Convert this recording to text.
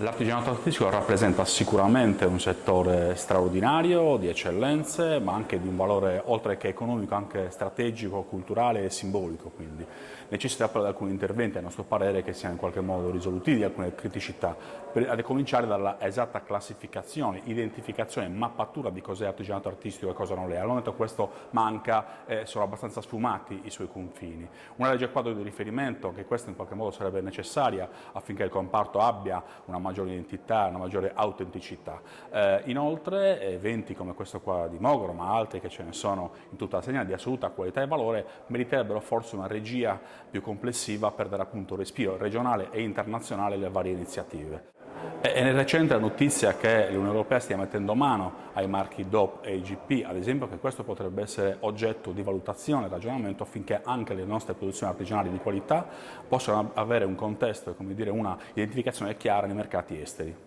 L'artigianato artistico rappresenta sicuramente un settore straordinario, di eccellenze, ma anche di un valore oltre che economico, anche strategico, culturale e simbolico. Quindi necessita però di alcuni interventi, a nostro parere, che siano in qualche modo risolutivi di alcune criticità, a cominciare dalla esatta classificazione, identificazione, mappatura di cos'è artigianato artistico e cosa non è. Al momento questo manca, sono abbastanza sfumati i suoi confini. Una legge quadro di riferimento, che questa in qualche modo sarebbe necessaria affinché il comparto abbia una maggiore identità, una maggiore autenticità. Inoltre eventi come questo qua di Mogoro, ma altri che ce ne sono in tutta la Sardegna di assoluta qualità e valore, meriterebbero forse una regia più complessiva per dare appunto respiro regionale e internazionale alle varie iniziative. È recente la notizia che l'Unione Europea stia mettendo mano ai marchi DOP e IGP, ad esempio, che questo potrebbe essere oggetto di valutazione e ragionamento affinché anche le nostre produzioni artigianali di qualità possano avere un contesto e, come dire, una identificazione chiara nei mercati esteri.